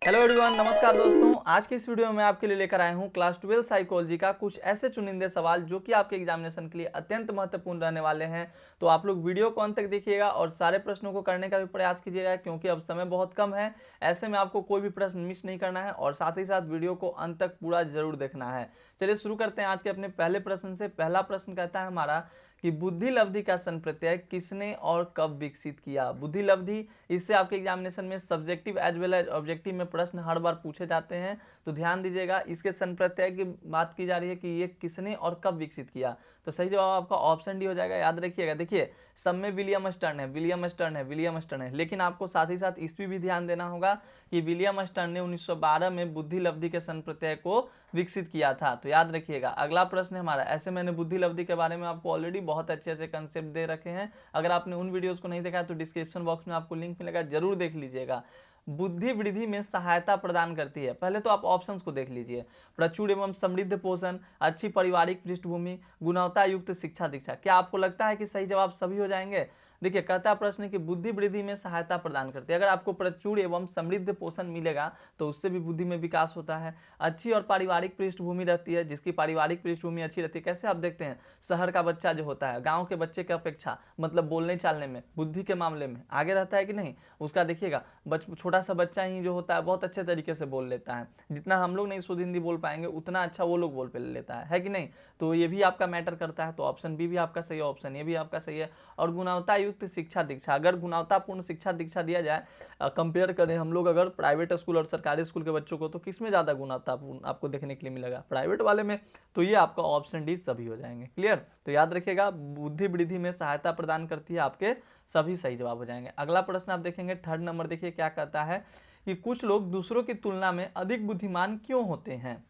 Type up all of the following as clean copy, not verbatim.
Hello everyone, नमस्कार दोस्तों। आज की इस वीडियो में आपके लिए लेकर आया हूं क्लास 12 साइकोलॉजी का कुछ ऐसे चुनिंदे सवाल जो कि आपके एग्जामिनेशन के लिए अत्यंत महत्वपूर्ण रहने वाले हैं। तो आप लोग वीडियो को अंत तक देखिएगा और सारे प्रश्नों को करने का भी प्रयास कीजिएगा, क्योंकि अब समय बहुत कम है। ऐसे में आपको कोई भी प्रश्न मिस नहीं करना है और साथ ही साथ वीडियो को अंत तक पूरा जरूर देखना है। चलिए शुरू करते हैं आज के अपने पहले प्रश्न से। पहला प्रश्न कहता है हमारा कि बुद्धि लब्धि का संप्रत्यय किसने और कब विकसित किया। बुद्धि लब्धि, इससे आपके एग्जामिनेशन में subjective as well as objective में प्रश्न हर बार पूछे जाते हैं। तो ध्यान दीजिएगा, इसके संप्रत्यय की बात की जा रही है कि ये किसने और कब विकसित किया। तो सही जवाब आपका ऑप्शन डी हो जाएगा। याद रखिएगा, देखिए सब में विलियम स्टर्न है, विलियम स्टर्न है, विलियम स्टर्न है, लेकिन आपको साथ ही साथ इसमें भी ध्यान देना होगा कि विलियम स्टर्न ने 1912 में बुद्धि लब्धि के संप्रत्यय को विकसित किया था। तो याद रखिएगा। अगला प्रश्न है हमारा, ऐसे मैंने बुद्धि लब्धि के बारे में आपको ऑलरेडी बहुत अच्छे अच्छे कंसेप्ट दे रखे हैं। अगर आपने उन वीडियोस को नहीं देखा है तो डिस्क्रिप्शन बॉक्स में आपको लिंक मिलेगा, जरूर देख लीजिएगा। बुद्धि वृद्धि में सहायता प्रदान करती है। पहले तो आप ऑप्शंस को देख लीजिए। प्रचुर एवं समृद्ध पोषण, अच्छी पारिवारिक पृष्ठभूमि, गुणवत्ता युक्त शिक्षा दीक्षा। क्या आपको लगता है कि सही जवाब सभी हो जाएंगे? देखिए, कहता प्रश्न की बुद्धि वृद्धि में सहायता प्रदान करती है। अगर आपको प्रचुर एवं समृद्ध पोषण मिलेगा तो उससे भी बुद्धि में विकास होता है। अच्छी और पारिवारिक पृष्ठभूमि रहती है, जिसकी पारिवारिक पृष्ठभूमि अच्छी रहती है। कैसे आप देखते हैं, शहर का बच्चा जो होता है गांव के बच्चे की अपेक्षा मतलब बोलने चालने में, बुद्धि के मामले में आगे रहता है कि नहीं। उसका देखिएगा, छोटा सा बच्चा ही जो होता है बहुत अच्छे तरीके से बोल लेता है। जितना हम लोग नहीं शुद्ध हिंदी बोल पाएंगे उतना अच्छा वो लोग बोल लेता है कि नहीं। तो ये भी आपका मैटर करता है। तो ऑप्शन बी भी आपका सही है, ऑप्शन ए भी आपका सही है। और गुणवत्ता युक्त शिक्षा दीक्षा, अगर गुणवत्तापूर्ण शिक्षा दीक्षा दिया जाए, कंपेयर करें हम लोग अगर प्राइवेट स्कूल और सरकारी स्कूल के बच्चों को, तो किसमें ज़्यादा गुणवत्तापूर्ण आपको देखने के लिए मिलेगा? प्राइवेट वाले में। तो ये आपका ऑप्शन डी सभी हो जाएंगे। क्लियर? तो याद रखिएगा, बुद्धि वृद्धि में सहायता प्रदान करती है, आपके सभी सही जवाब हो जाएंगे। अगला प्रश्न आप देखेंगे, थर्ड नंबर, देखिए क्या कहता है कि कुछ लोग दूसरों की तुलना में अधिक बुद्धिमान क्यों होते हैं।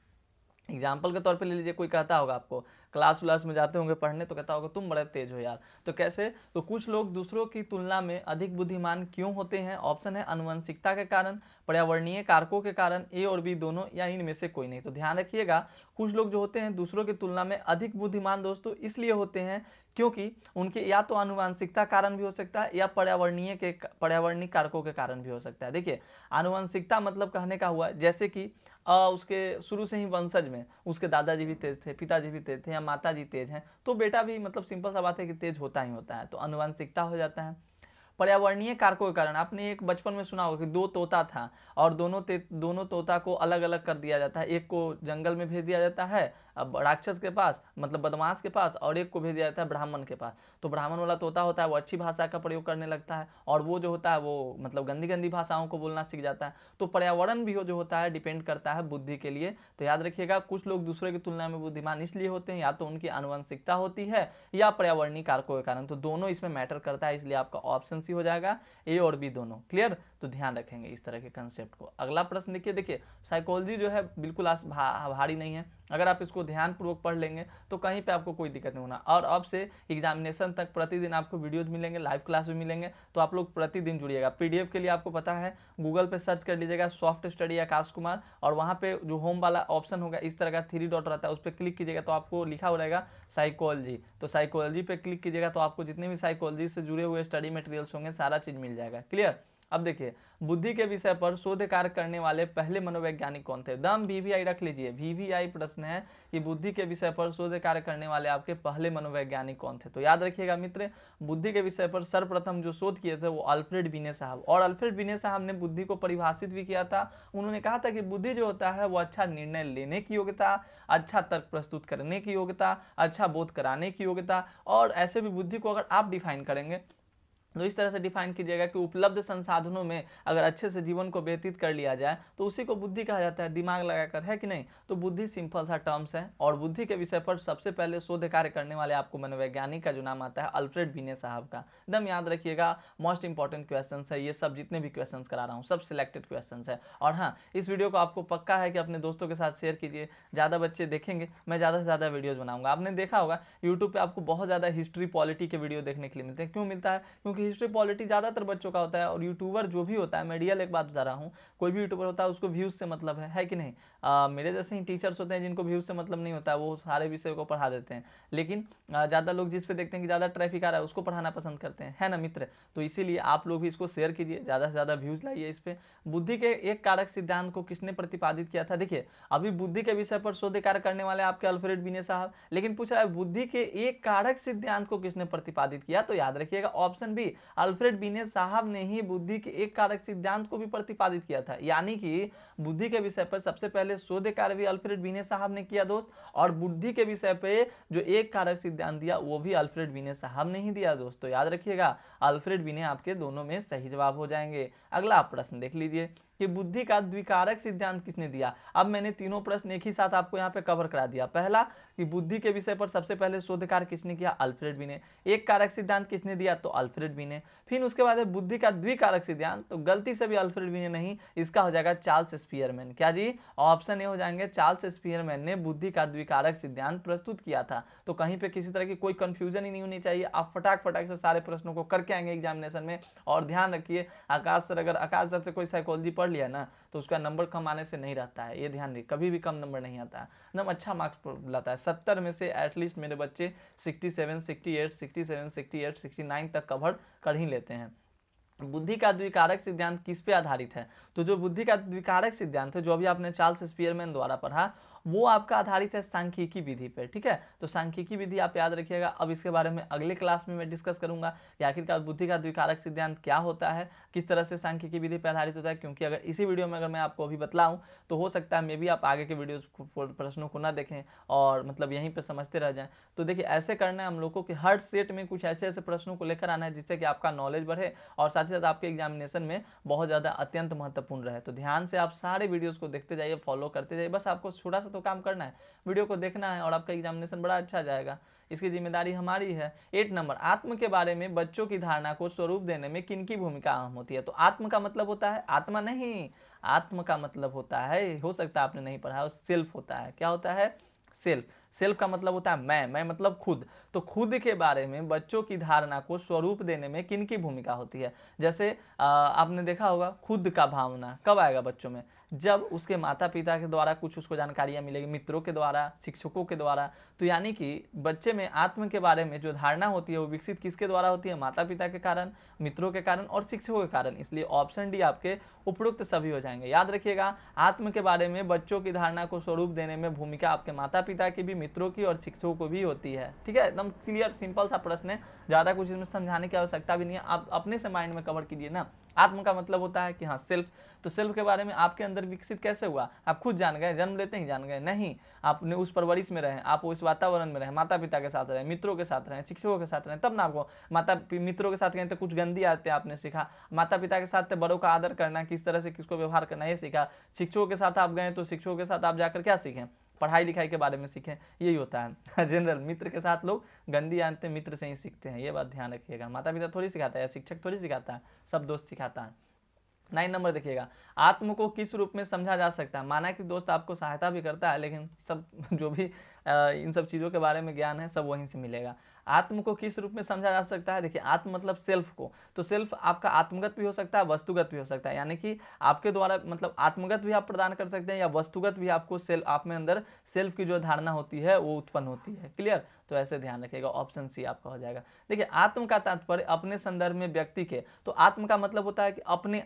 एग्जाम्पल के तौर पे ले लीजिए, कोई कहता होगा आपको, क्लास व्लास में जाते होंगे पढ़ने, तो कहता होगा तुम बड़े तेज हो यार। तो कैसे? तो कुछ लोग दूसरों की तुलना में अधिक बुद्धिमान क्यों होते हैं? ऑप्शन है अनुवंशिकता के कारण, पर्यावरणीय कारकों के कारण, ए और बी दोनों, या इनमें से कोई नहीं। तो ध्यान रखिएगा, कुछ लोग जो होते हैं दूसरों की तुलना में अधिक बुद्धिमान दोस्तों इसलिए होते हैं क्योंकि उनके या तो आनुवंशिकता कारण भी हो सकता है या पर्यावरणीय कारकों के कारण भी हो सकता है। देखिए, आनुवंशिकता मतलब कहने का हुआ जैसे कि उसके शुरू से ही वंशज में उसके दादाजी भी तेज थे, पिताजी भी तेज थे, या माताजी तेज हैं, तो बेटा भी मतलब सिंपल सा बात है कि तेज होता ही होता है। तो अनुवंशिकता हो जाता है। पर्यावरणीय कारकों के कारण, आपने एक बचपन में सुना होगा कि दो तोता था और दोनों तोता को अलग अलग कर दिया जाता है। एक को जंगल में भेज दिया जाता है अब राक्षस के पास, मतलब बदमाश के पास, और एक को भेज दिया जाता है ब्राह्मण के पास। तो ब्राह्मण वाला तोता होता है वो अच्छी भाषा का प्रयोग करने लगता है, और वो जो होता है वो मतलब गंदी गंदी भाषाओं को बोलना सीख जाता है। तो पर्यावरण भी जो होता है डिपेंड करता है बुद्धि के लिए। तो याद रखिएगा, कुछ लोग दूसरे की तुलना में बुद्धिमान इसलिए होते हैं, या तो उनकी आनुवंशिकता होती है या पर्यावरणीय कारकों के कारण। तो दोनों इसमें मैटर करता है, इसलिए आपका ऑप्शन सी हो जाएगा, ए और बी दोनों। क्लियर? तो ध्यान रखेंगे इस तरह के कंसेप्ट को। अगला प्रश्न देखिए, साइकोलॉजी जो है बिल्कुल भारी नहीं है। अगर आप इसको ध्यानपूर्वक पढ़ लेंगे तो कहीं पे आपको कोई दिक्कत नहीं होना। और अब से एग्जामिनेशन तक प्रतिदिन आपको वीडियोज मिलेंगे, लाइव क्लास भी मिलेंगे, तो आप लोग प्रतिदिन जुड़िएगा। पीडीएफ के लिए आपको पता है, गूगल पे सर्च कर लीजिएगा सॉफ्ट स्टडी आकाश कुमार, और वहाँ पे जो होम वाला ऑप्शन होगा इस तरह का 3 डॉट रहता है, उस पर क्लिक कीजिएगा तो आपको लिखा हो रहेगा साइकोलॉजी। तो साइकोलॉजी पे क्लिक कीजिएगा तो आपको जितने भी साइकोलॉजी से जुड़े हुए स्टडी मटेरियल्स होंगे सारा चीज मिल जाएगा। क्लियर? अब देखिए, बुद्धि के विषय पर शोध कार्य करने वाले पहले मनोवैज्ञानिक कौन थे? दम वीवीआई रख लीजिए, वीवीआई प्रश्न है कि बुद्धि के विषय पर शोध कार्य करने वाले आपके पहले मनोवैज्ञानिक कौन थे। तो याद रखिएगा मित्र, बुद्धि के विषय पर सर्वप्रथम जो शोध किए थे वो अल्फ्रेड बिने साहब, और अल्फ्रेड बिने साहब ने बुद्धि को परिभाषित भी किया था। उन्होंने कहा था कि बुद्धि जो होता है वो अच्छा निर्णय लेने की योग्यता, अच्छा तर्क प्रस्तुत करने की योग्यता, अच्छा बोध कराने की योग्यता, और ऐसे भी बुद्धि को अगर आप डिफाइन करेंगे तो इस तरह से डिफाइन कीजिएगा कि उपलब्ध संसाधनों में अगर अच्छे से जीवन को व्यतीत कर लिया जाए तो उसी को बुद्धि कहा जाता है, दिमाग लगाकर, है कि नहीं। तो बुद्धि सिंपल सा टर्म्स है, और बुद्धि के विषय पर सबसे पहले शोध कार्य करने वाले आपको मनोवैज्ञानिक का जो नाम आता है अल्फ्रेड बिने साहब का। एकदम याद रखिएगा, मोस्ट इंपॉर्टेंट क्वेश्चन है ये सब, जितने भी क्वेश्चन करा रहा हूँ सब सिलेक्टेड क्वेश्चन है। और हाँ, इस वीडियो को आपको पक्का है कि अपने दोस्तों के साथ शेयर कीजिए, ज़्यादा बच्चे देखेंगे, मैं ज़्यादा से ज़्यादा वीडियोज़ बनाऊंगा। आपने देखा होगा यूट्यूब पे आपको बहुत ज़्यादा हिस्ट्री पॉलिटी के वीडियो देखने के लिए मिलते हैं। क्यों मिलता है? क्योंकि हिस्ट्री पॉलिटी ज़्यादातर बच्चों का होता है, और यूट्यूबर जो भी होता है, मैं रियल एक बात बता रहा हूँ, कोई भी यूट्यूबर होता है उसको व्यूज़ से मतलब है कि नहीं। मेरे जैसे ही टीचर्स होते हैं जिनको व्यूज़ से मतलब नहीं होता है, वो सारे विषय को पढ़ा देते हैं, लेकिन ज़्यादा लोग जिस पे देखते हैं कि ज़्यादा ट्रैफिक आ रहा है उसको पढ़ाना पसंद करते हैं, है ना मित्र। तो इसीलिए आप लोग भी इसको शेयर कीजिए, ज़्यादा से ज़्यादा व्यूज़ लाइए इस पर। बुद्धि के एक कारक सिद्धांत को किसने प्रतिपादित किया था? देखिए अभी बुद्धि के विषय पर शोध कार्य करने वाले आपके अल्फ्रेड बिने साहब, लेकिन पूछ रहा है बुद्धि के एक कारक सिद्धांत को किसने प्रतिपादित किया, तो याद रखिएगा ऑप्शन बी, अल्फ्रेड बिने साहब ने ही बुद्धि के एक कारक सिद्धांत को भी प्रतिपादित किया था। यानी कि बुद्धि के विषय पर सबसे पहले शोध कार्य भी अल्फ्रेड बिने साहब ने किया दोस्त, और बुद्धि के विषय पे जो एक कारक सिद्धांत दिया वो भी अल्फ्रेड बिने साहब ने ही दिया दोस्त। तो याद रखिएगा अल्फ्रेड बिने आपके दोनों में सही जवाब हो जाएंगे। अगला प्रश्न देख लीजिए कि बुद्धि का द्विकारक सिद्धांत किसने दिया। अब मैंने तीनों प्रश्न एक ही साथ आपको यहाँ पे कवर करा दिया। पहला कि बुद्धि के विषय पर सबसे पहले शोध कार्य किसने किया, अल्फ्रेड बिने। एक कारक सिद्धांत किसने दिया, तो अल्फ्रेड बिने। फिर उसके बाद है बुद्धि का द्विकारक सिद्धांत, तो गलती से भी अल्फ्रेड बिने नहीं, इसका हो जाएगा चार्ल्स स्पीयरमैन। क्या जी, ऑप्शन ए हो जाएंगे, चार्ल्स स्पीयरमैन ने बुद्धि का द्विकारक सिद्धांत प्रस्तुत किया था। तो कहीं पे किसी तरह की कोई कंफ्यूजन ही नहीं होनी चाहिए, आप फटाक फटाक से सारे प्रश्नों को करके आएंगे एग्जामिनेशन में। और ध्यान रखिए आकाश सर, अगर आकाश सर से कोई साइकोलॉजी पढ़ लिया ना तो उसका नंबर कम आने से नहीं रहता है, ये ध्यान रखिए, कभी भी कम नंबर नहीं आता है, एकदम अच्छा मार्क्स लाता है। 70 में से एटलीस्ट मेरे बच्चे 67, 68, 67, 68, 69 तक कवर कर ही लेते हैं। बुद्धि का द्विकारक सिद्धांत किस पे आधारित है, तो जो बुद्धि का द्विकारक सिद्धांत है जो अभी आपने चार्ल्स स्पीयरमैन द्वारा पढ़ा, वो आपका आधारित है सांख्यिकी विधि पर। ठीक है, तो सांख्यिकी विधि आप याद रखिएगा। अब इसके बारे में अगले क्लास में मैं डिस्कस करूंगा कि आखिरकार बुद्धि का द्विकारक सिद्धांत क्या होता है, किस तरह से सांख्यिकी विधि पर आधारित होता है। क्योंकि अगर इसी वीडियो में अगर मैं आपको अभी बतलाऊं तो हो सकता है मे भी आप आगे के वीडियो प्रश्नों को ना देखें और मतलब यहीं पर समझते रह जाएं। तो देखिए ऐसे करना है हम लोगों को कि हर सेट में कुछ ऐसे ऐसे प्रश्नों को लेकर आना है जिससे कि आपका नॉलेज बढ़े और साथ ही साथ आपके एग्जामिनेशन में बहुत ज़्यादा अत्यंत महत्वपूर्ण रहे। तो ध्यान से आप सारे वीडियोस को देखते जाइए, फॉलो करते जाइए। बस आपको छोटा सा तो काम करना है, वीडियो को देखना है और आपका एग्जामिनेशन बड़ा अच्छा जाएगा। इसकी जिम्मेदारी हमारी है। 8 नंबर, आत्म के बारे में बच्चों की धारणा को स्वरूप देने में किनकी भूमिका अहम होती है। तो आत्म का मतलब होता है आत्मा नहीं, आत्म का मतलब होता है, हो सकता है आपने नहीं पढ़ा है, सेल्फ होता है। क्या होता है, सेल्फ। सेल्फ का मतलब होता है मैं मतलब खुद। तो खुद के बारे में बच्चों की धारणा को स्वरूप देने में किनकी भूमिका होती है। जैसे आपने देखा होगा खुद का भावना कब आएगा बच्चों में, जब उसके माता पिता के द्वारा कुछ उसको जानकारियां मिलेगी, मित्रों के द्वारा, शिक्षकों के द्वारा। तो यानी कि बच्चे में आत्म के बारे में जो धारणा होती है वो विकसित किसके द्वारा होती है, माता पिता के कारण, मित्रों के कारण और शिक्षकों के कारण। इसलिए ऑप्शन डी आपके उपयुक्त सभी हो जाएंगे। याद रखिएगा आत्म के बारे में बच्चों की धारणा को स्वरूप देने में भूमिका आपके माता पिता की भी, मित्रों की और शिक्षकों को भी होती है। ठीक है, एकदम क्लियर सिंपल सा प्रश्न है, ज़्यादा कुछ इसमें समझाने की आवश्यकता भी नहीं है, आप अपने से माइंड में कवर कीजिए ना। आत्म का मतलब होता है कि हाँ सेल्फ। तो सेल्फ के बारे में आपके अंदर विकसित कैसे हुआ, आप खुद जान गए, जन्म लेते ही जान गए नहीं, आपने उस परवरिश में रहे, आप उस वातावरण में रहे, माता पिता के साथ रहे, मित्रों के साथ रहे, शिक्षकों के साथ रहे, तब ना आपको माता मित्रों के साथ गए तो कुछ गंदी आदतें आपने सीखा, माता पिता के साथ बड़ों का आदर करना, किस तरह से किसको व्यवहार करना ये सीखा, शिक्षकों के साथ आप गए तो शिक्षकों के साथ आप जाकर क्या सीखें, पढ़ाई लिखाई के बारे में सीखें, यही होता है जनरल। मित्र के साथ लोग गंदी आदतें मित्र से ही सीखते हैं, ये बात ध्यान रखिएगा। माता पिता थोड़ी सिखाता है, शिक्षक थोड़ी सिखाता है, सब दोस्त सिखाता है। 9 नंबर देखिएगा, आत्म को किस रूप में समझा जा सकता है। माना कि दोस्त आपको सहायता भी करता है लेकिन सब जो भी इन सब चीज़ों के बारे में ज्ञान है सब वहीं से मिलेगा। आत्म को किस रूप में समझा जा सकता है, देखिए आत्म मतलब सेल्फ को, तो सेल्फ आपका आत्मगत भी हो सकता है, वस्तुगत भी हो सकता है। यानी कि आपके द्वारा मतलब आत्मगत भी आप प्रदान कर सकते हैं या वस्तुगत भी आपको सेल्फ, आप में अंदर सेल्फ की जो धारणा होती है वो उत्पन्न होती है। क्लियर, तो ऐसे ध्यान रखिएगा, ऑप्शन सी आपका हो जाएगा। देखिए आत्म का तात्पर्य अपने संदर्भ में व्यक्ति के, तो आत्म का मतलब होता है कि अपने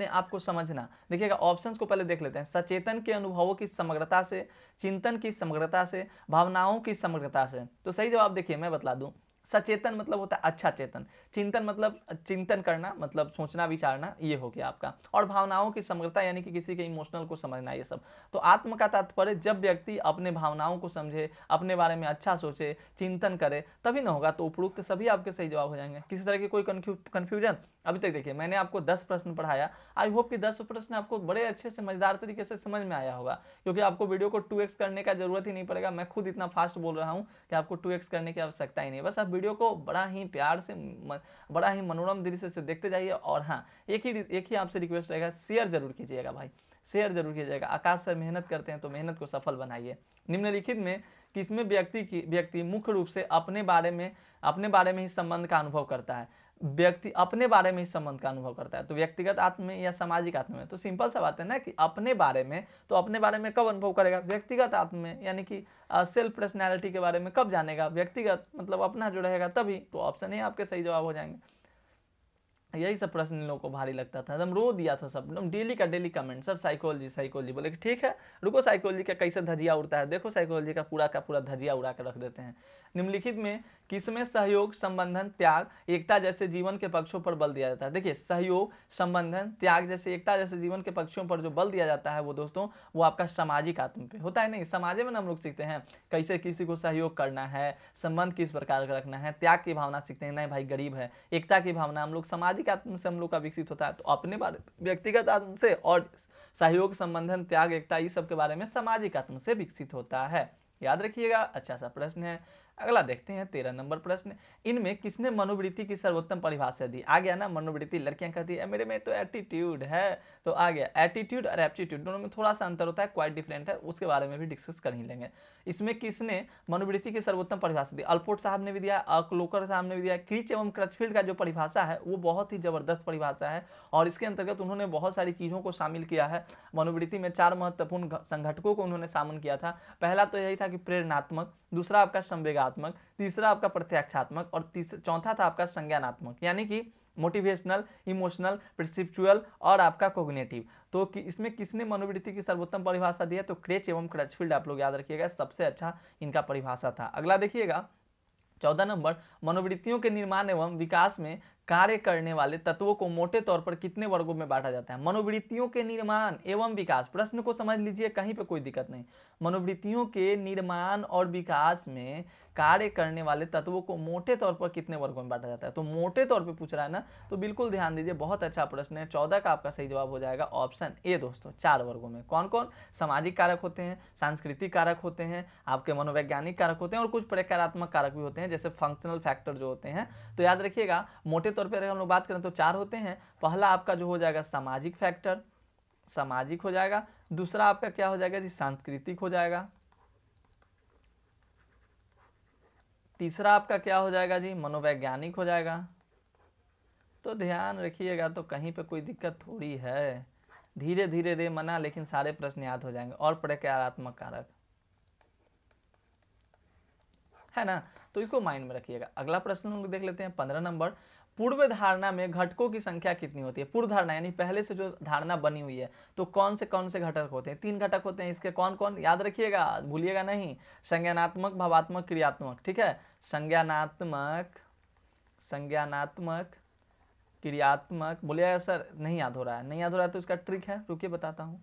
आप को समझना। देखिएगा ऑप्शंस को पहले देख लेते हैं, सचेतन के अनुभवों की समग्रता से, चिंतन की समग्रता से, भावनाओं की समग्रता से। तो सही जवाब देखिए मैं बतला दूं, सचेतन मतलब होता है अच्छा चेतन, चिंतन मतलब चिंतन करना, मतलब सोचना विचारना, ये हो गया आपका, और भावनाओं की समग्रता यानी कि किसी के इमोशनल को समझना, ये सब। तो आत्म का तात्पर्य जब व्यक्ति अपने भावनाओं को समझे, अपने बारे में अच्छा सोचे, चिंतन करे, तभी ना होगा। तो उपरोक्त सभी आपके सही जवाब हो जाएंगे। किसी तरह की कोई कंफ्यूजन अभी तक देखिए मैंने आपको 10 प्रश्न पढ़ाया, आई होप कि 10 प्रश्न आपको बड़े अच्छे से मजेदार तरीके से समझ में आया होगा, क्योंकि आपको वीडियो को 2x करने का जरूरत ही नहीं पड़ेगा। मैं खुद इतना फास्ट बोल रहा हूं कि आपको 2x करने की आवश्यकता ही नहीं। बस आप वीडियो को बड़ा ही प्यार से, बड़ा ही मनोरम दृश्य से देखते जाइए। और हाँ, एक ही आपसे रिक्वेस्ट रहेगा, शेयर जरूर कीजिएगा भाई, शेयर जरूर कीजिएगा। आकाश सर मेहनत करते हैं तो मेहनत को सफल बनाइए। निम्नलिखित में किसमें व्यक्ति मुख्य रूप से अपने बारे में ही संबंध का अनुभव करता है। व्यक्ति अपने बारे में इस संबंध का अनुभव करता है। तो व्यक्तिगत आत्म में या सामाजिक आत्म में, तो सिंपल सा बात है ना कि अपने बारे में, तो अपने बारे में कब अनुभव करेगा, व्यक्तिगत आत्म में, यानी कि सेल्फ पर्सनैलिटी के बारे में कब जानेगा, व्यक्तिगत मतलब अपना जो रहेगा तभी। तो ऑप्शन ए आपके सही जवाब हो जाएंगे। यही सब प्रश्न इन लोगों को भारी लगता था, एकदम रो दिया था सब, एकदम डेली का daily comment, sir psychology psychology. बोले कि ठीक है रुको, साइकोलॉजी का कैसे धजिया उड़ता है, देखो साइकोलॉजी का पूरा धजिया उड़ा के रख देते हैं। निम्नलिखित में किसमें सहयोग, संबंधन, त्याग, एकता जैसे जीवन के पक्षों पर बल दिया जाता है। देखिए सहयोग, संबंधन, त्याग जैसे, एकता जैसे जीवन के पक्षों पर जो बल दिया जाता है वो दोस्तों वो आपका सामाजिक आत्म पे होता है। नहीं, समाज में हम लोग सीखते हैं कैसे किसी को सहयोग करना है, संबंध किस प्रकार का रखना है, त्याग की भावना सीखते हैं, नहीं भाई गरीब है, एकता की भावना हम लोग सामाजिक आत्म से हम लोग का विकसित होता है। तो अपने बारे व्यक्तिगत आत्म से, और सहयोग, संबंधन, त्याग, एकता इस सब के बारे में सामाजिक आत्म से विकसित होता है। याद रखिएगा, अच्छा सा प्रश्न है। अगला देखते हैं 13 नंबर प्रश्न। इनमें किसने मनोवृत्ति की सर्वोत्तम परिभाषा दी। आ गया ना मनोवृत्ति, लड़कियां कहती है मेरे में तो एटीट्यूड है, तो आ गया एटीट्यूड और एप्टीट्यूड दोनों में थोड़ा सा अंतर होता है, क्वाइट डिफरेंट है, उसके बारे में भी डिस्कस कर ही लेंगे। इसमें किसने मनोवृत्ति की सर्वोत्तम परिभाषा दी। अल्पोर्ट साहब ने भी दिया, अक्लोकर साहब ने भी दिया। क्रीच एवं क्रचफील्ड का जो परिभाषा है वो बहुत ही जबरदस्त परिभाषा है, और इसके अंतर्गत उन्होंने बहुत सारी चीजों को शामिल किया है। मनोवृत्ति में 4 महत्वपूर्ण संघटकों को उन्होंने शामिल किया था। पहला तो यही था कि प्रेरणात्मक, दूसरा आपका संवेगात्मक, तीसरा आपका प्रत्याक्षात्मक, और चौथा था आपका संज्ञानात्मक, यानी कि मोटिवेशनल, इमोशनल, परसेप्चुअल और आपका कोग्निटिव। तो इसमें किसने मनोवृत्ति की सर्वोत्तम परिभाषा दी है, तो क्रेच एवं क्रचफील्ड आप लोग याद रखिएगा, सबसे अच्छा इनका परिभाषा था। अगला देखिएगा 14 नंबर, मनोवृत्तियों के निर्माण एवं विकास में कार्य करने वाले तत्वों को मोटे तौर पर कितने वर्गों में बांटा जाता है। मनोवृत्तियों के निर्माण एवं विकास, प्रश्न को समझ लीजिए, कहीं पे कोई दिक्कत नहीं। मनोवृत्तियों के निर्माण और विकास में कार्य करने वाले तत्वों को मोटे तौर पर कितने वर्गों में बांटा जाता है, तो मोटे तौर पर पूछ रहा है ना, तो बिल्कुल ध्यान दीजिए, बहुत अच्छा प्रश्न है। 14 का आपका सही जवाब हो जाएगा ऑप्शन ए दोस्तों, 4 वर्गों में। कौन कौन, सामाजिक कारक होते हैं, सांस्कृतिक कारक होते हैं, आपके मनोवैज्ञानिक कारक होते हैं, और कुछ प्रकारात्मक कारक भी होते हैं, जैसे फंक्शनल फैक्टर जो होते हैं। तो याद रखिएगा, मोटे तौर पर अगर हम लोग बात करें तो 4 होते हैं। पहला आपका जो हो जाएगा सामाजिक फैक्टर, सामाजिक हो जाएगा। दूसरा आपका क्या हो जाएगा जी, सांस्कृतिक हो जाएगा। तीसरा आपका क्या हो जाएगा जी, मनोवैज्ञानिक हो जाएगा। तो ध्यान रखिएगा, तो कहीं पे कोई दिक्कत थोड़ी है, धीरे धीरे रे मना, लेकिन सारे प्रश्न याद हो जाएंगे। और प्रकारात्मक कारक है ना, तो इसको माइंड में रखिएगा। अगला प्रश्न हम लोग देख लेते हैं 15 नंबर। पूर्व धारणा में घटकों की संख्या कितनी होती है। पूर्व धारणा यानी पहले से जो धारणा बनी हुई है, तो कौन से घटक होते हैं, 3 घटक होते हैं। इसके कौन कौन, याद रखिएगा, भूलिएगा नहीं। संज्ञानात्मक, भावात्मक, क्रियात्मक, ठीक है। संज्ञानात्मक, संज्ञानात्मक, क्रियात्मक, बोलिएगा सर नहीं याद हो रहा है, नहीं याद हो रहा है तो इसका ट्रिक है, रुकिए बताता हूँ।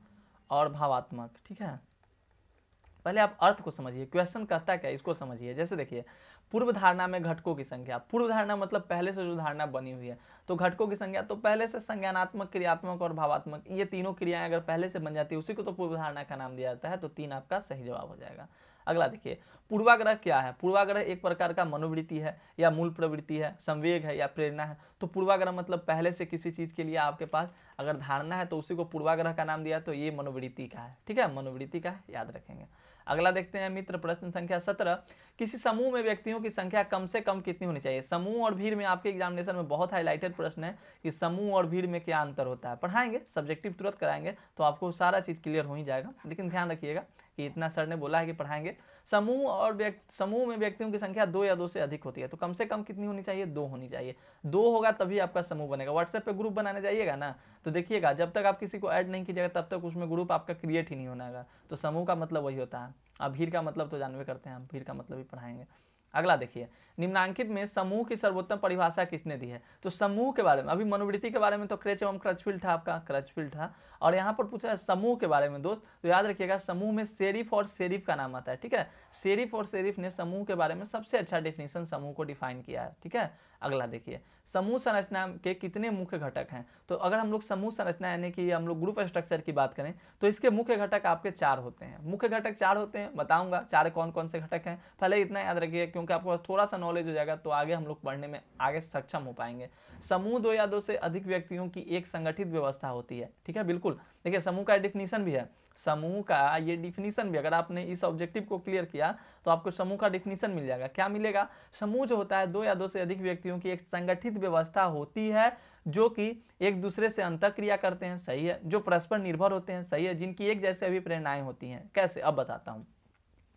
और भावात्मक, ठीक है। पहले आप अर्थ को समझिए, क्वेश्चन कहता क्या है इसको समझिए। जैसे देखिए, पूर्व धारणा में घटकों की संख्या, पूर्व धारणा मतलब पहले से जो धारणा बनी हुई है, तो घटकों की संख्या, तो पहले से संज्ञानात्मक, क्रियात्मक और भावात्मक, ये तीनों क्रियाएं अगर पहले से बन जाती है, उसी को तो पूर्व धारणा का नाम दिया जाता है। तो 3 आपका सही जवाब हो जाएगा। अगला देखिए, पूर्वाग्रह क्या है। पूर्वाग्रह एक प्रकार का मनोवृत्ति है, या मूल प्रवृत्ति है, संवेग है, या प्रेरणा है। तो पूर्वाग्रह मतलब पहले से किसी चीज के लिए आपके पास अगर धारणा है तो उसी को पूर्वाग्रह का नाम दिया, तो ये मनोवृत्ति का है, ठीक है, मनोवृत्ति का है, याद रखेंगे। अगला देखते हैं मित्र, प्रश्न संख्या 17। किसी समूह में व्यक्तियों की संख्या कम से कम कितनी होनी चाहिए। समूह और भीड़ में आपके एग्जामिनेशन में बहुत हाईलाइटेड प्रश्न है कि समूह और भीड़ में क्या अंतर होता है। पढ़ाएंगे, सब्जेक्टिव तुरंत कराएंगे, तो आपको सारा चीज क्लियर हो ही जाएगा, लेकिन ध्यान रखिएगा कि इतना सर ने बोला है कि पढ़ाएंगे। समूह में व्यक्तियों की संख्या 2 या 2 से अधिक होती है, तो कम से कम कितनी होनी चाहिए, 2 होनी चाहिए। 2 होगा तभी आपका समूह बनेगा। व्हाट्सएप पे ग्रुप बनाने जाइएगा ना, तो देखिएगा जब तक आप किसी को ऐड नहीं कीजिएगा तब तक उसमें ग्रुप आपका क्रिएट ही नहीं होना। तो समूह का मतलब वही होता है। अब भीड़ का मतलब तो जानवे करते हैं, हम भीड़ का मतलब ही पढ़ाएंगे। अगला देखिए, निम्नांकित में समूह की सर्वोत्तम परिभाषा किसने दी है। तो समूह के बारे में, अभी मनोवृत्ति के बारे में तो क्रेच एवं क्रचफील्ड था, आपका क्रचफील्ड था, और यहाँ पर पूछ रहा है समूह के बारे में दोस्त। तो याद रखिएगा, समूह में शेरिफ और शेरिफ का नाम आता है, ठीक है। शेरिफ और शेरिफ ने समूह के बारे में सबसे अच्छा डेफिनेशन समूह को डिफाइन किया है, ठीक है। अगला देखिए, समूह संरचना के कितने मुख्य घटक हैं। तो अगर हम लोग समूह संरचना यानी कि हम लोग ग्रुप स्ट्रक्चर की बात करें, तो इसके मुख्य घटक आपके 4 होते हैं। मुख्य घटक 4 होते हैं, बताऊंगा 4 कौन कौन से घटक हैं। पहले इतना याद रखिए, क्योंकि आपको थोड़ा सा नॉलेज हो जाएगा तो आगे हम लोग पढ़ने में आगे सक्षम हो पाएंगे। समूह 2 या 2 से अधिक व्यक्तियों की एक संगठित व्यवस्था होती है, ठीक है, बिल्कुल। देखिए, समूह का डिफिनीशन भी है, समूह का ये डिफिनीशन भी, अगर आपने इस ऑब्जेक्टिव को क्लियर किया तो आपको समूह का डिफिनीशन मिल जाएगा। क्या मिलेगा, समूह जो होता है 2 या 2 से अधिक व्यक्तियों व्यक्तियों की एक संगठित व्यवस्था होती है जो कि एक दूसरे से अंतःक्रिया करते हैं, सही है। जो परस्पर निर्भर होते हैं, सही है। जिनकी एक जैसे अभिप्रेरणाएं होती हैं। कैसे, अब बताता हूं।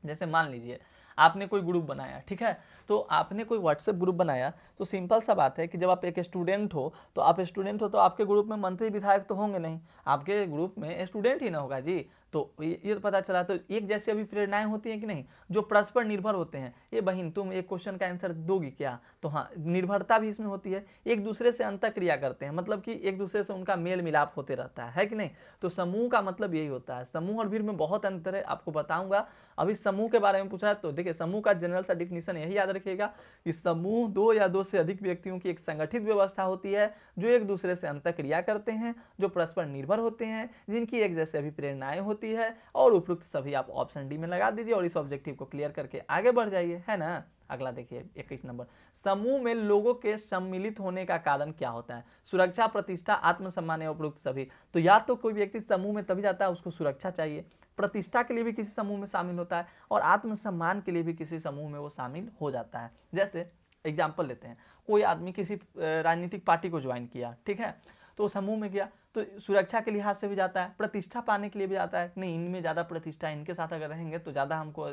जैसे मान लीजिए आपने कोई ग्रुप बनाया, ठीक है, तो आपने कोई व्हाट्सएप ग्रुप बनाया, तो सिंपल सा बात है कि जब आप एक स्टूडेंट हो तो आपके ग्रुप में मंत्री विधायक तो होंगे नहीं, आपके ग्रुप में स्टूडेंट ही ना होगा जी। तो ये तो पता चला, तो एक जैसी अभी प्रेरणाएं होती हैं कि नहीं, जो परस्पर निर्भर होते हैं। ये बहन तुम एक क्वेश्चन का आंसर दोगी क्या, तो हाँ, निर्भरता भी इसमें होती है। एक दूसरे से अंतःक्रिया करते हैं, मतलब कि एक दूसरे से उनका मेल मिलाप होते रहता है कि नहीं। तो समूह का मतलब यही होता है। समूह और भीड़ में बहुत अंतर है, आपको बताऊंगा। अभी समूह के बारे में पूछा है तो देखिए, समूह का जनरल सा डिफिनीशन यही याद रखिएगा कि समूह दो या दो से अधिक व्यक्तियों की एक संगठित व्यवस्था होती है जो एक दूसरे से अंतःक्रिया करते हैं, जो परस्पर निर्भर होते हैं, जिनकी एक जैसे अभिप्रेरणाएं होती है। और उपयुक्त सभी आप ऑप्शन डी में लगा दीजिए और इस ऑब्जेक्टिव को क्लियर करके आगे बढ़ जाइए, है ना। अगला देखिए 21 नंबर, समूह में लोगों के सम्मिलित होने का कारण क्या होता है। सुरक्षा, प्रतिष्ठा, आत्मसम्मान या उपयुक्त सभी। तो या तो कोई व्यक्ति समूह में तभी जाता है उसको सुरक्षा चाहिए, प्रतिष्ठा के लिए भी किसी समूह में शामिल होता है, और आत्मसम्मान के लिए भी किसी समूह में वो शामिल हो जाता है। जैसे एग्जाम्पल लेते हैं, कोई आदमी किसी राजनीतिक पार्टी को ज्वाइन किया, ठीक है, तो समूह में गया तो सुरक्षा के लिहाज से भी जाता है, प्रतिष्ठा पाने के लिए भी जाता है, नहीं इनमें ज़्यादा प्रतिष्ठा, इनके साथ अगर रहेंगे तो ज़्यादा हमको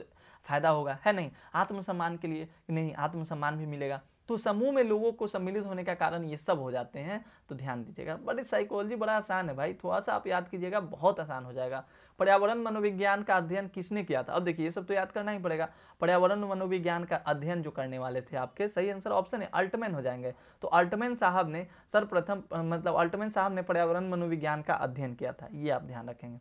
फायदा होगा, है नहीं। आत्मसम्मान के लिए, नहीं आत्मसम्मान भी मिलेगा। तो समूह में लोगों को सम्मिलित होने का कारण ये सब हो जाते हैं। तो ध्यान दीजिएगा, बड़ी साइकोलॉजी बड़ा आसान है भाई, थोड़ा सा आप याद कीजिएगा बहुत आसान हो जाएगा। पर्यावरण मनोविज्ञान का अध्ययन किसने किया था। अब देखिए ये सब तो याद करना ही पड़ेगा। पर्यावरण मनोविज्ञान का अध्ययन जो करने वाले थे आपके, सही आंसर ऑप्शन है अल्टमैन हो जाएंगे। तो अल्टमैन साहब ने सर्वप्रथम मतलब अल्टमैन साहब ने पर्यावरण मनोविज्ञान का अध्ययन किया था, ये आप ध्यान रखेंगे।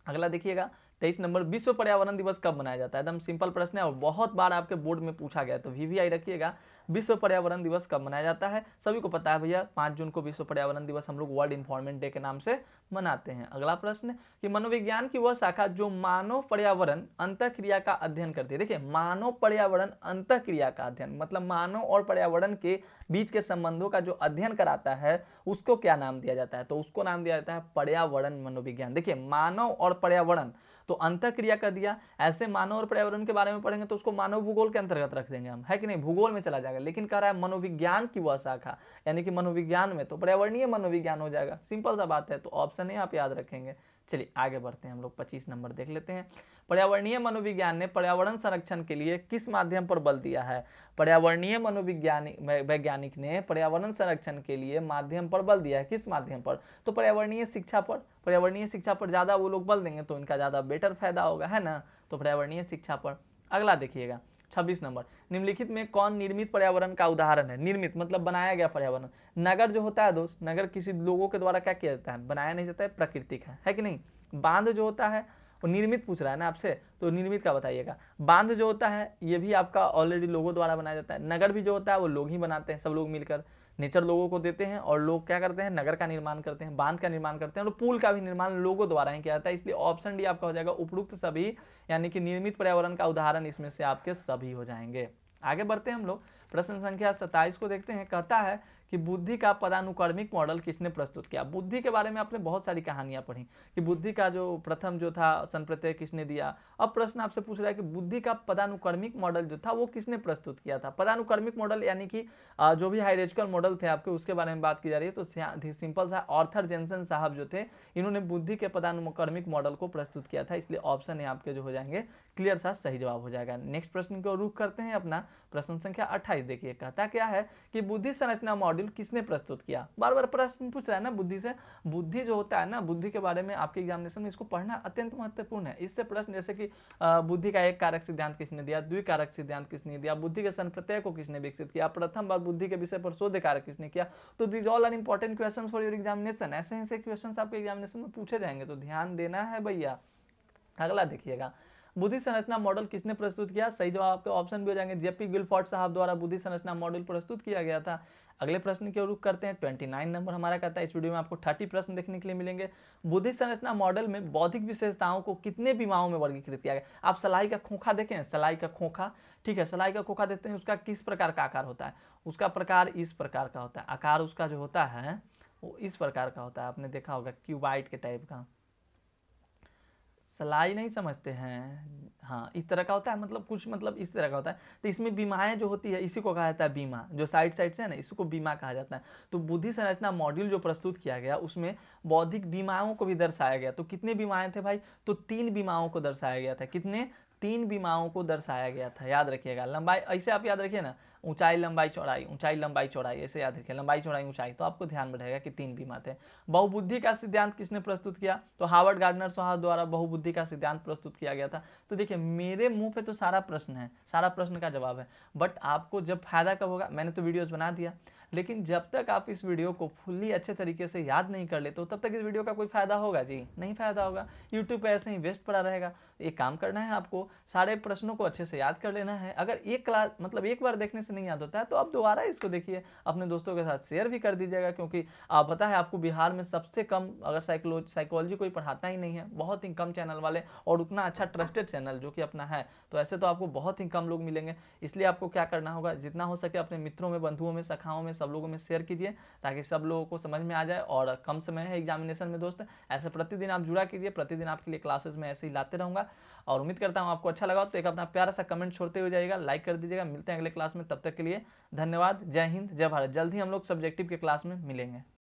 अगला देखिएगा 23 नंबर, विश्व पर्यावरण दिवस कब मनाया जाता है। एकदम सिंपल प्रश्न है और बहुत बार आपके बोर्ड में पूछा गया, तो वीवीआई रखिएगा। विश्व पर्यावरण दिवस कब मनाया जाता है, सभी को पता है भैया, 5 जून को विश्व पर्यावरण दिवस हम लोग वर्ल्ड इन्वायरमेंट डे के नाम से मनाते हैं। अगला प्रश्न कि मनोविज्ञान की वह शाखा जो मानव पर्यावरण अंतःक्रिया का अध्ययन करती है। देखिए, मानव पर्यावरण अंतःक्रिया का अध्ययन मतलब मानव और पर्यावरण के बीच के संबंधों का जो अध्ययन कराता है उसको क्या नाम दिया जाता है, तो उसको नाम दिया जाता है पर्यावरण मनोविज्ञान। देखिए, मानव और पर्यावरण तो अंतःक्रिया कर दिया, ऐसे मानव और पर्यावरण के बारे में पढ़ेंगे तो उसको मानव भूगोल के अंतर्गत रख देंगे हम, है कि नहीं, भूगोल में चला जाएगा। लेकिन कह रहा है मनोविज्ञान की वह शाखा, यानी कि मनोविज्ञान में तो पर्यावरणीय मनोविज्ञान हो जाएगा, सिंपल सा बात है। तो ऑप्शन है आप याद रखेंगे। चलिए आगे बढ़ते हैं हम लोग, 25 नंबर देख लेते हैं। पर्यावरणीय मनोविज्ञान ने पर्यावरण संरक्षण के लिए किस माध्यम पर बल दिया है। पर्यावरणीय मनोविज्ञानी वैज्ञानिक ने पर्यावरण संरक्षण के लिए माध्यम पर बल दिया है, किस माध्यम पर, तो पर्यावरणीय शिक्षा पर। पर्यावरणीय शिक्षा पर ज्यादा वो लोग बल देंगे तो इनका ज्यादा बेटर फायदा होगा, है ना। तो पर्यावरणीय शिक्षा पर। अगला देखिएगा 26 नंबर, निम्नलिखित में कौन निर्मित पर्यावरण का उदाहरण है। निर्मित मतलब बनाया गया पर्यावरण। नगर जो होता है दोस्त, नगर किसी लोगों के द्वारा क्या किया जाता है, बनाया नहीं जाता है, प्राकृतिक है कि नहीं। बांध जो होता है वो निर्मित पूछ रहा है ना आपसे, तो निर्मित का बताइएगा। बांध जो होता है ये भी आपका ऑलरेडी लोगों द्वारा बनाया जाता है। नगर भी जो होता है वो लोग ही बनाते हैं, सब लोग मिलकर, नेचर लोगों को देते हैं और लोग क्या करते हैं, नगर का निर्माण करते हैं, बांध का निर्माण करते हैं, और पुल का भी निर्माण लोगों द्वारा ही किया जाता है। इसलिए ऑप्शन डी आपका हो जाएगा उपयुक्त सभी, यानी कि निर्मित पर्यावरण का उदाहरण इसमें से आपके सभी हो जाएंगे। आगे बढ़ते हैं हम लोग, प्रश्न संख्या 27 को देखते हैं। कहता है कि बुद्धि का पदानुक्रमिक मॉडल किसने प्रस्तुत किया। बुद्धि के बारे में आपने बहुत सारी कहानियां पढ़ी कि बुद्धि का जो प्रथम जो था संप्रत्यय किसने दिया। अब प्रश्न आपसे पूछ रहा है कि बुद्धि का पदानुक्रमिक मॉडल जो था वो किसने प्रस्तुत किया था। पदानुक्रमिक मॉडल यानी कि जो भी हायरार्किकल मॉडल थे आपके उसके बारे में बात की जा रही है। तो सिंपल सा आर्थर जेनसन साहब जो थे, इन्होंने बुद्धि के पदानुक्रमिक मॉडल को प्रस्तुत किया था। इसलिए ऑप्शन है आपके जो हो जाएंगे क्लियर सा सही जवाब हो जाएगा। नेक्स्ट प्रश्न को रुख करते हैं अपना, प्रश्न संख्या 28 देखिए। कहता क्या है कि बुद्धि संरचना मॉड्यूल किसने प्रस्तुत किया। बार बार प्रश्न पूछ रहा है ना बुद्धि से। बुद्धि जो होता है ना, बुद्धि के बारे में आपके एग्जामिनेशन में इसको पढ़ना अत्यंत महत्वपूर्ण है। इससे प्रश्न जैसे कि बुद्धि का एक कारक सिद्धांत किसने दिया, द्विकारक सिद्धांत किसने दिया, बुद्धि के संप्रत्यय को किसने विकसित किया, प्रथम बार बुद्धि के विषय पर शोध कार्य किसने किया। तो this all are important questions for your examination. ऐसे ऐसे क्वेश्चंस आपके एग्जामिनेशन में पूछे जाएंगे, तो ध्यान देना है भैया। अगला देखिएगा, बुद्धि संरचना मॉडल किसने प्रस्तुत किया। सही जवाब आपके ऑप्शन भी हो जाएंगे, जेपी गिलफोर्ड साहब द्वारा बुद्धि संरचना मॉडल प्रस्तुत किया गया था। अगले प्रश्न की ओर रुख करते हैं। 29 नंबर हमारा कहता है, इस वीडियो में आपको 30 प्रश्न देखने के लिए मिलेंगे। बुद्धि संरचना मॉडल में बौद्धिक विशेषताओं को कितने विमाओं में वर्गीकृत किया गया। आप सलाई का खोखा देखें, सलाई का खोखा, ठीक है, सलाई का खोखा देखते हैं, उसका किस प्रकार का आकार होता है। उसका प्रकार इस प्रकार का होता है, आकार उसका जो होता है वो इस प्रकार का होता है, आपने देखा होगा क्यूबाइट के टाइप का। सलाई नहीं समझते हैं? हाँ, इस तरह का होता है, मतलब कुछ मतलब इस तरह का होता है। तो इसमें बीमाएँ जो होती है इसी को कहा जाता है बीमा, जो साइड साइड से है ना इसको बीमा कहा जाता है। तो बुद्धि संरचना मॉड्यूल जो प्रस्तुत किया गया उसमें बौद्धिक बीमाओं को भी दर्शाया गया। तो कितने बीमाएँ थे भाई? तो 3 बीमाओं को दर्शाया गया था। कितने? 3 बीमाओं को दर्शाया गया था, याद रखिएगा। लंबाई ऐसे आप याद रखिए ना, ऊंचाई लंबाई चौड़ाई, ऊंचाई लंबाई चौड़ाई, ऐसे याद रखिए, लंबाई चौड़ाई ऊंचाई, तो आपको ध्यान में रहेगा कि 3 बीमा थे। बहुबुद्धि का सिद्धांत किसने प्रस्तुत किया? तो हार्वर्ड गार्डनर साहब द्वारा बहुबुद्धि का सिद्धांत प्रस्तुत किया गया था। तो देखिए मेरे मुंह पे तो सारा प्रश्न है, सारा प्रश्न का जवाब है, बट आपको जब फायदा कब होगा, मैंने तो वीडियोज बना दिया, लेकिन जब तक आप इस वीडियो को फुल्ली अच्छे तरीके से याद नहीं कर लेते हो तब तक इस वीडियो का कोई फायदा होगा जी? नहीं फायदा होगा। यूट्यूब पे ऐसे ही वेस्ट पड़ा रहेगा। एक काम करना है आपको, सारे प्रश्नों को अच्छे से याद कर लेना है। अगर एक क्लास मतलब एक बार देखने से नहीं याद होता है तो आप दोबारा इसको देखिए, अपने दोस्तों के साथ शेयर भी कर दीजिएगा, क्योंकि आप पता है आपको बिहार में सबसे कम अगर साइकोलॉजी कोई पढ़ाता ही नहीं है, बहुत ही कम चैनल वाले, और उतना अच्छा ट्रस्टेड चैनल जो कि अपना है, तो ऐसे तो आपको बहुत ही कम लोग मिलेंगे। इसलिए आपको क्या करना होगा, जितना हो सके अपने मित्रों में, बंधुओं में, सखाओं में, सब लोगों में शेयर कीजिए, ताकि सब लोगों को समझ में आ जाए। और कम समय है एग्जामिनेशन में दोस्त, ऐसे प्रतिदिन आप जुड़ा कीजिए, प्रतिदिन आपके लिए क्लासेस में ऐसे ही लाते रहूँगा। और उम्मीद करता हूँ आपको अच्छा लगा, तो एक अपना प्यारा सा कमेंट छोड़ते हुए जाइएगा, लाइक कर दीजिएगा। मिलते हैं अगले क्लास में, तब तक के लिए धन्यवाद। जय हिंद, जय भारत। जल्द ही हम लोग सब्जेक्टिव के क्लास में मिलेंगे।